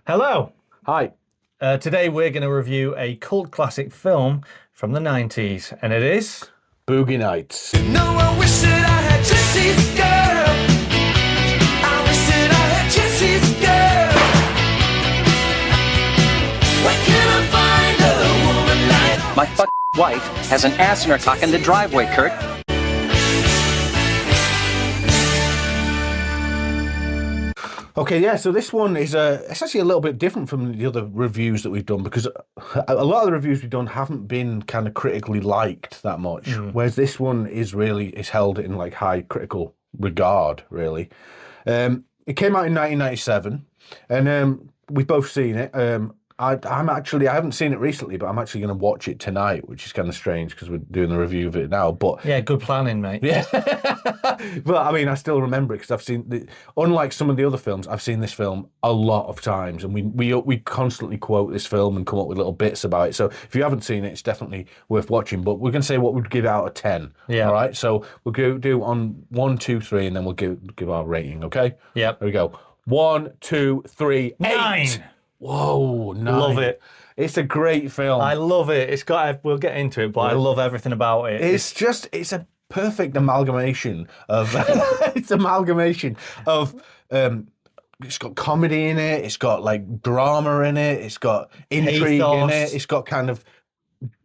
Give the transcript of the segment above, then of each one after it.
Hello. Hi. Today we're going to review a cult classic film from the 90s, and it is... Boogie Nights. No, I wish that I had Jesse's girl. I wish that I had Jesse's girl. Where can I find a woman like... My wife has an ass in her cock in the driveway, Kurt. Okay, yeah, so this one is it's actually a little bit different from the other reviews that we've done, because a lot of the reviews we've done haven't been kind of critically liked that much, whereas this one is held in like high critical regard, really. It came out in 1997, and we've both seen it. I haven't seen it recently, but I'm actually going to watch it tonight, which is kind of strange because we're doing the review of it now. But Yeah, good planning, mate. yeah, but I mean, I still remember it because I've seen unlike some of the other films, I've seen this film a lot of times, and we constantly quote this film and come up with little bits about it. So if you haven't seen it, it's definitely worth watching. But we're going to say what we'd give it out of 10. Yeah. All right. So we'll do on 1, 2, 3, and then we'll give our rating. Okay. Yep. There we go. 1, 2, 3, 8. 9. Whoa, 9. Love it. It's a great film. I love it. It's got. We'll get into it, but I love everything about it. It's a perfect amalgamation of it's got comedy in it, it's got like drama in it, it's got intrigue in it,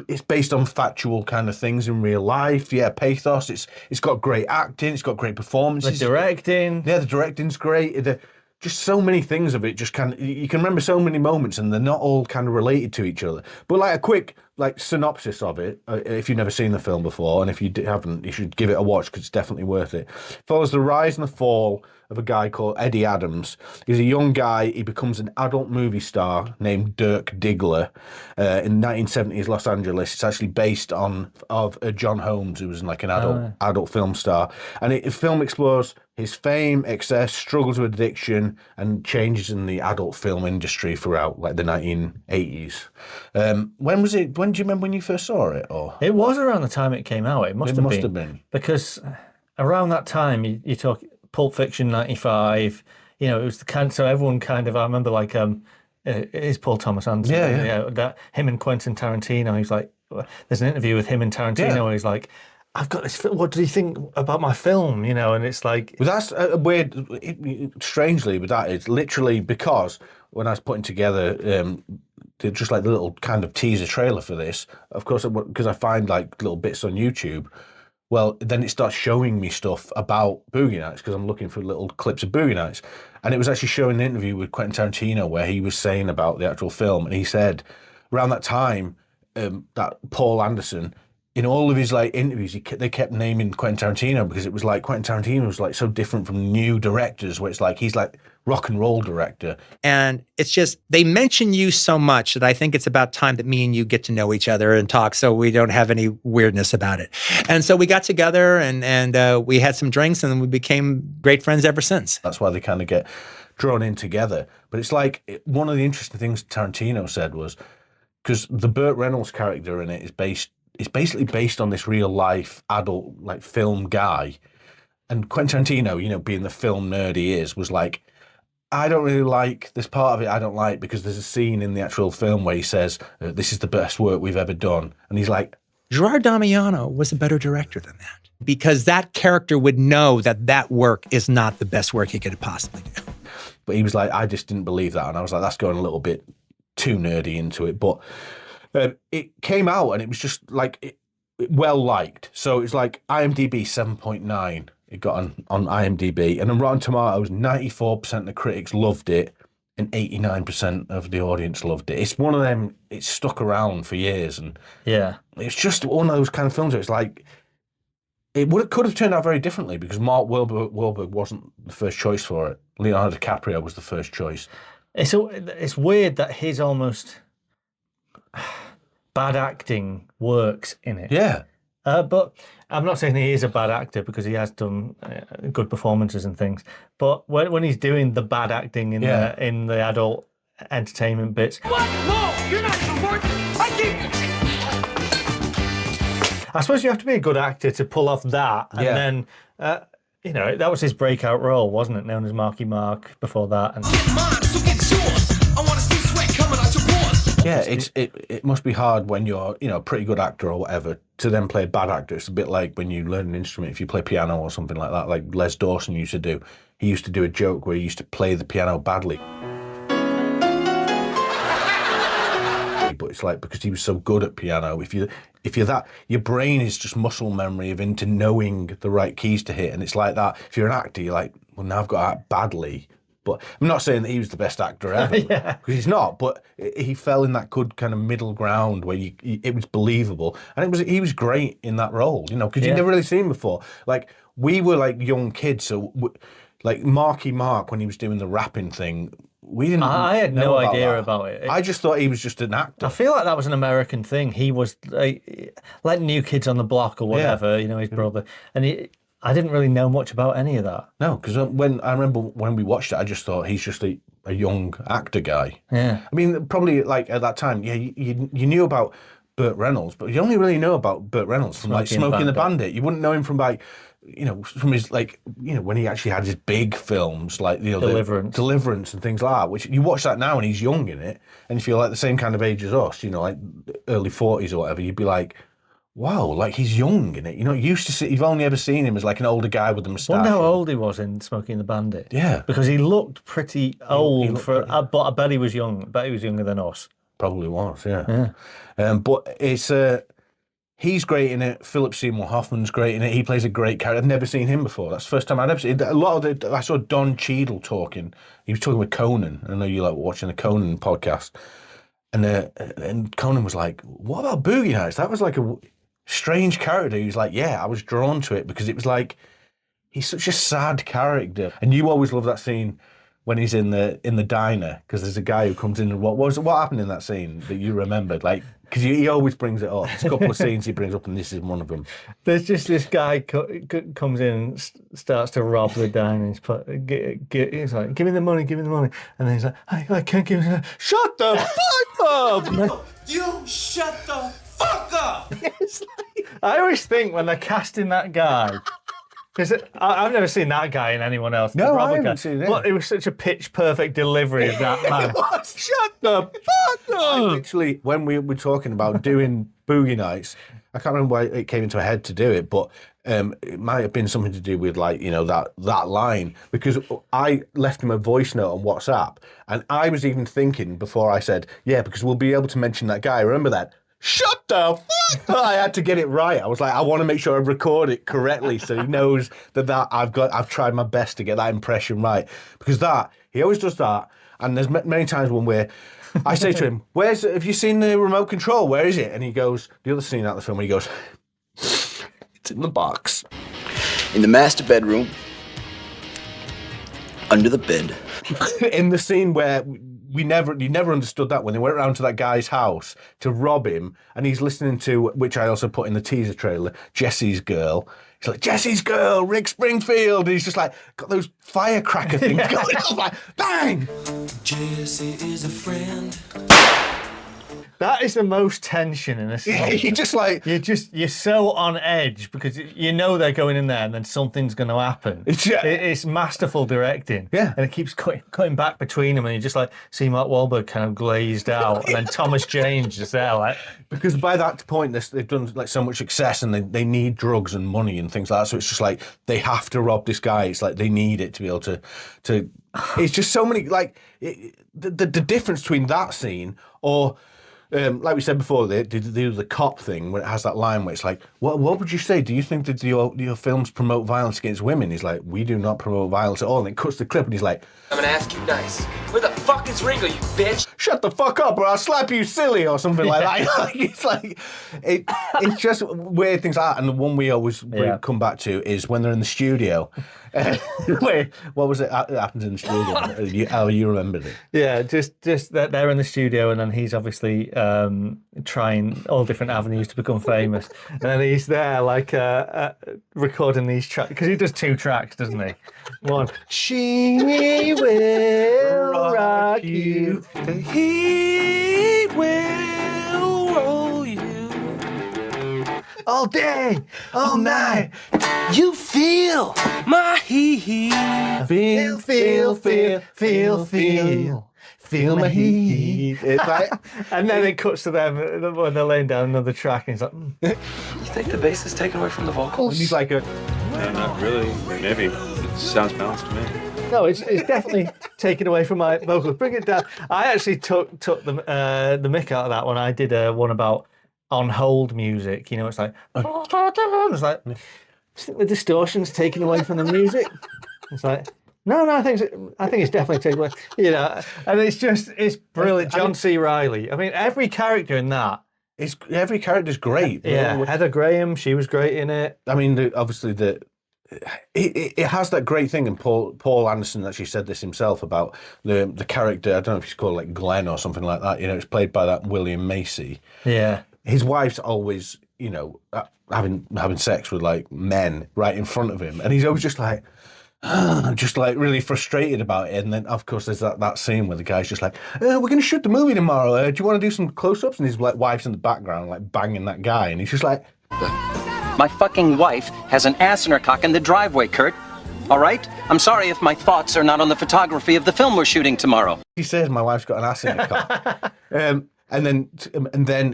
it's based on factual kind of things in real life. Yeah, pathos. It's got great acting, it's got great performances. The directing. Yeah, the directing's great. Just so many things of it, just kind of, you can remember so many moments, and they're not all kind of related to each other. But like a quick synopsis of it, if you've never seen the film before, and if you haven't, you should give it a watch because it's definitely worth it. It follows the rise and the fall of a guy called Eddie Adams. He's a young guy. He becomes an adult movie star named Dirk Diggler in 1970s Los Angeles. It's actually based on John Holmes, who was like an adult film star. And the film explores his fame, excess, struggles with addiction, and changes in the adult film industry throughout like the 1980s. When was it? When do you remember when you first saw it? Or It was around the time it came out. It must have been. Because around that time, you talk Pulp Fiction 95, you know, it was the kind, so everyone kind of, I remember like, it is Paul Thomas Anderson. Yeah. That him and Quentin Tarantino, he's like, there's an interview with him and Tarantino, and he's like, I've got this film, what do you think about my film? You know, and it's like... Well, that's a weird, strangely, but that is literally because when I was putting together just like the little kind of teaser trailer for this, of course, because I find like little bits on YouTube, well, then it starts showing me stuff about Boogie Nights because I'm looking for little clips of Boogie Nights. And it was actually showing an interview with Quentin Tarantino where he was saying about the actual film. And he said around that time, that Paul Anderson, in all of his like interviews, they kept naming Quentin Tarantino because it was like Quentin Tarantino was like so different from new directors, where it's like he's like rock and roll director. And it's just, they mention you so much that I think it's about time that me and you get to know each other and talk so we don't have any weirdness about it. And so we got together and we had some drinks and we became great friends ever since. That's why they kind of get drawn in together. But it's like, one of the interesting things Tarantino said was, because the Burt Reynolds character in it it's basically based on this real life adult like film guy. And Quentin Tarantino, you know, being the film nerd he is, was like, I don't really like this part of it. I don't like, because there's a scene in the actual film where he says, this is the best work we've ever done. And he's like, Gerard Damiano was a better director than that, because that character would know that that work is not the best work he could possibly do. But he was like, I just didn't believe that. And I was like, that's going a little bit too nerdy into it. But it came out and it was just like well liked. So it's like IMDb 7.9. It got on IMDb, and on Rotten Tomatoes, 94% of the critics loved it, and 89% of the audience loved it. It's one of them. It's stuck around for years, and yeah, it's just one of those kind of films where it's like could have turned out very differently because Mark Wahlberg wasn't the first choice for it. Leonardo DiCaprio was the first choice. It's weird that his almost bad acting works in it. Yeah. But I'm not saying he is a bad actor because he has done good performances and things. But when he's doing the bad acting in the adult entertainment bits, What? No, you're not important. I suppose you have to be a good actor to pull off that. And then, you know, that was his breakout role, wasn't it? Known as Marky Mark before that. And Get mine, so get yours. I want Yeah, it must be hard when you're, you know, a pretty good actor or whatever to then play a bad actor. It's a bit like when you learn an instrument, if you play piano or something like that, like Les Dawson used to do. He used to do a joke where he used to play the piano badly. But it's like, because he was so good at piano, if you're that, your brain is just muscle memory of into knowing the right keys to hit. And it's like that. If you're an actor, you're like, well, now I've got to act badly. But I'm not saying that he was the best actor ever, because he's not. But he fell in that good kind of middle ground where it was believable, and he was great in that role, you know, because you'd never really seen him before. Like, we were like young kids, so like Marky Mark, when he was doing the rapping thing, we didn't. I had no idea about it. I just thought he was just an actor. I feel like that was an American thing. He was like New Kids on the Block or whatever, you know, his brother, and I didn't really know much about any of that. No, because I remember when we watched it, I just thought he's just a young actor guy. Yeah. I mean, probably like at that time, you knew about Burt Reynolds, but you only really know about Burt Reynolds from like Smokey and the Bandit. You wouldn't know him from like, you know, from his like, you know, when he actually had his big films like, you know, Deliverance and things like that, which you watch that now and he's young in it, and if you're like the same kind of age as us, you know, like early 40s or whatever, you'd be like, wow, like he's young in it. You know, you've only ever seen him as like an older guy with a moustache. I wonder how old he was in Smokey and the Bandit. Yeah. Because he looked pretty old but I bet he was young. I bet he was younger than us. Probably was, yeah. But it's he's great in it. Philip Seymour Hoffman's great in it. He plays a great character. I've never seen him before. That's the first time I'd ever seen it. I saw Don Cheadle talking. He was talking with Conan. I know you like watching the Conan podcast. And Conan was like, what about Boogie Nights? That was like a strange character. He was like, yeah, I was drawn to it because it was like, he's such a sad character. And you always love that scene when he's in the diner, because there's a guy who comes in and what happened in that scene that you remembered? Like, because he always brings it up. There's a couple of scenes he brings up, and this is one of them. There's just this guy comes in and starts to rob the diner. He's like, give me the money. And then he's like, I can't give it. Shut the fuck up! You shut the fuck up! I always think when they're casting that guy, because I've never seen that guy in anyone else. No, I haven't seen it. But it was such a pitch perfect delivery of that man. Shut the fuck up! Literally, when we were talking about doing Boogie Nights, I can't remember why it came into my head to do it, but it might have been something to do with, like, you know, that line, because I left him a voice note on WhatsApp, and I was even thinking before I said, yeah, because we'll be able to mention that guy. Remember that? Shut the fuck up! I had to get it right. I was like, I want to make sure I record it correctly so he knows that I've tried my best to get that impression right. Because he always does that. And there's many times when I say to him, have you seen the remote control? Where is it? And he goes, the other scene out of the film, he goes, it's in the box. In the master bedroom, under the bed. In the scene where you never understood that, when they went around to that guy's house to rob him, and he's listening to, which I also put in the teaser trailer, Jesse's Girl. He's like, Jesse's Girl, Rick Springfield. And he's just like, got those firecracker things going off, like, bang! Jesse is a friend. That is the most tension in a scene. Yeah, you're just like... You're so on edge because you know they're going in there and then something's going to happen. It's masterful directing. Yeah. And it keeps cutting back between them, and you just like see Mark Wahlberg kind of glazed out, and then Thomas Jane just there like... Because by that point, they've done like so much success, and they need drugs and money and things like that. So it's just like, they have to rob this guy. It's like they need it to be able to it's just so many, like, the difference between that scene or... like we said before, they do the cop thing where it has that line where it's like, what would you say? Do you think that your films promote violence against women? He's like, we do not promote violence at all. And it cuts the clip, and he's like, I'm gonna ask you nice. Where the fuck is Ringo, you bitch? Shut the fuck up or I'll slap you silly or something like that. It's like, it's just weird things like that. And the one we always come back to is when they're in the studio. Wait, what was it that happens in the studio? You remembered it. Yeah, just that they're in the studio, and then he's obviously trying all different avenues to become famous. And then he's there like recording these tracks, because he does 2 tracks, doesn't he? One, she will rock you, He will roll you all day, all night. You feel my heat. Feel. feel my heat. It's like, and then it cuts to them when they're laying down another track, and he's like, You think the bass is taken away from the vocals? and he's like, No, not really. Maybe. It sounds balanced to me. no, it's definitely taken away from my vocals. Bring it down. I actually took the mick out of that when I did one about on hold music. You know, it's like, it's like, do you think the distortion's taken away from the music? It's like, no, I think it's definitely taken away. You know, and it's brilliant. John C. Reilly. I mean, every character in that. every character's great. Yeah, Heather Graham, she was great in it. I mean, obviously it has that great thing, and Paul Anderson actually said this himself about the character. I don't know if he's called like Glenn or something like that. You know, it's played by that William Macy. Yeah, his wife's always, you know, having sex with like men right in front of him, and he's always just like really frustrated about it. And then of course there's that scene where the guy's just like, we're going to shoot the movie tomorrow. Do you want to do some close-ups? And his like wife's in the background like banging that guy, and he's just like. My fucking wife has an ass in her cock in the driveway, Kurt. All right? I'm sorry if my thoughts are not on the photography of the film we're shooting tomorrow. He says my wife's got an ass in her cock. And then,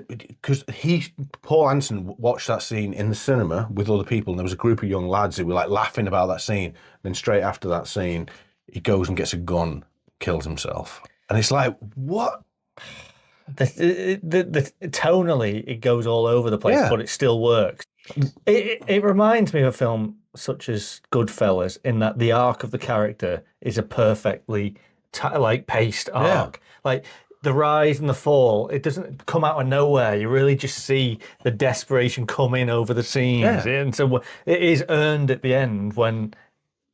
because Paul Anderson watched that scene in the cinema with other people, and there was a group of young lads who were like laughing about that scene. Then straight after that scene, he goes and gets a gun, kills himself, and it's like, what? The tonally it goes all over the place, but it still works. It reminds me of a film such as Goodfellas, in that the arc of the character is a perfectly paced arc. Like the rise and the fall, it doesn't come out of nowhere. You really just see the desperation come in over the scenes, and so it is earned at the end when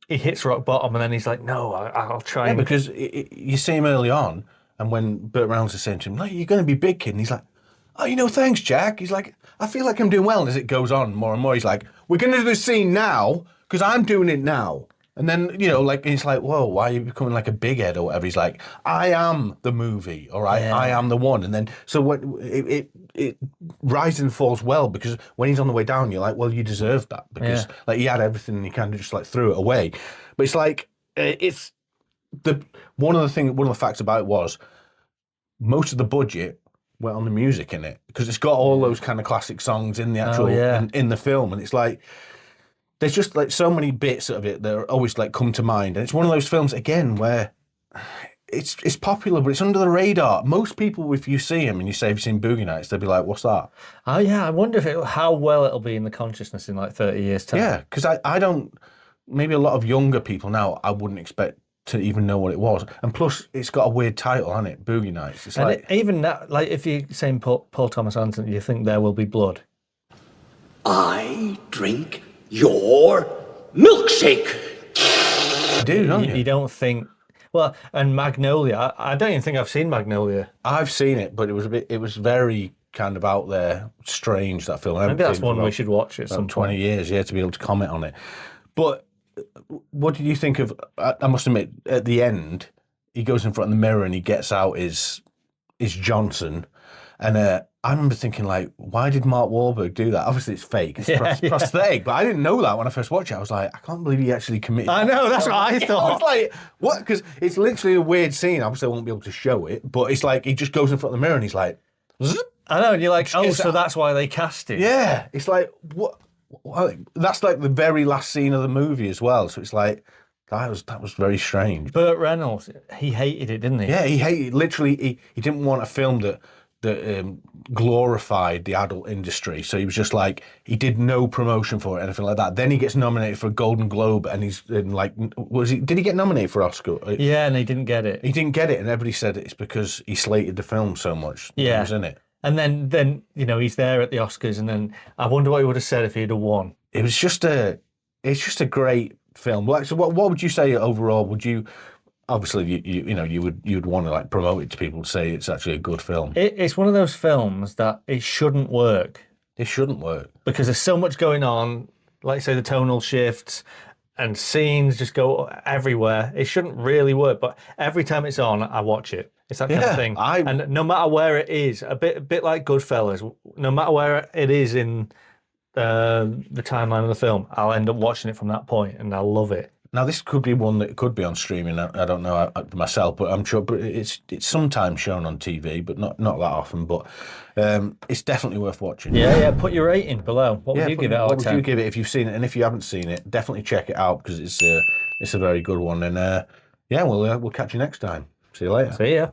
he hits rock bottom, and then he's like, "No, I'll try." Yeah, because you see him early on, and when Burt Reynolds is saying to him, "No, you're going to be big, kid," and he's like, "Oh, you know, thanks, Jack." He's like, "I feel like I'm doing well." And as it goes on more and more, he's like, "We're going to do this scene now because I'm doing it now." And then, you know, like, he's like, "Whoa, why are you becoming like a big head or whatever?" He's like, "I am the movie, all right? I am the one." And then, so what it rises and falls well, because when he's on the way down, you're like, well, you deserve that, because like he had everything and he kind of just like threw it away. But it's like, one of the facts about it was most of the budget went on the music in it, because it's got all those kind of classic songs in the actual in the film, and it's like there's just like so many bits of it that are always like come to mind, and it's one of those films again where it's popular, but it's under the radar. Most people, if you see him and you say, "Have you seen Boogie Nights?" they'll be like, "What's that?" Oh yeah, I wonder how well it'll be in the consciousness in like 30 years time. Yeah, because I don't. Maybe a lot of younger people now, I wouldn't expect to even know what it was, and plus it's got a weird title, hasn't it? Boogie Nights. It's like even that, like if you're saying Paul Thomas Anderson, you think There Will Be Blood. I drink your milkshake. I do, don't you? You don't think. Well, and Magnolia. I don't even think I've seen Magnolia. I've seen it, but it was very kind of out there, strange, that film. Maybe that's one we should watch at some 20 years, to be able to comment on it. But what did you think of? I must admit, at the end, he goes in front of the mirror and he gets out his Johnson, and I remember thinking, like, why did Mark Wahlberg do that? Obviously, it's fake, it's prosthetic, but I didn't know that when I first watched it. I was like, I can't believe he actually committed. I know, that's what I thought. I was like, what? Because it's literally a weird scene. Obviously, I won't be able to show it, but it's like he just goes in front of the mirror and he's like, Zzz. I know, and you're like, oh, so that's why they cast him. Yeah, it's like, what? That's like the very last scene of the movie as well. So it's like, that was very strange. Burt Reynolds, he hated it, didn't he? Yeah, he hated. Literally, he didn't want a film that glorified the adult industry. So he was just like, he did no promotion for it, anything like that. Then he gets nominated for a Golden Globe, and he's like, did he get nominated for Oscar? Yeah, and he didn't get it. He didn't get it, and everybody said it's because he slated the film so much. Yeah, he was in it. And then you know, he's there at the Oscars, and then I wonder what he would have said if he'd have won. It's just a great film. Like, so what would you say overall? Would you, obviously you'd want to like promote it to people to say it's actually a good film? It's one of those films that it shouldn't work. It shouldn't work because there's so much going on. Like say the tonal shifts and scenes just go everywhere. It shouldn't really work, but every time it's on, I watch it. It's that kind of thing. And no matter where it is, a bit like Goodfellas, no matter where it is in the timeline of the film, I'll end up watching it from that point, and I'll love it. Now this could be one that could be on streaming. I don't know myself, but I'm sure. But it's sometimes shown on TV, but not that often. But it's definitely worth watching. Yeah. Put your rating below. What would you give it out of 10? What would you give it if you've seen it? And if you haven't seen it, definitely check it out because it's a very good one. And we'll catch you next time. See you later. See ya.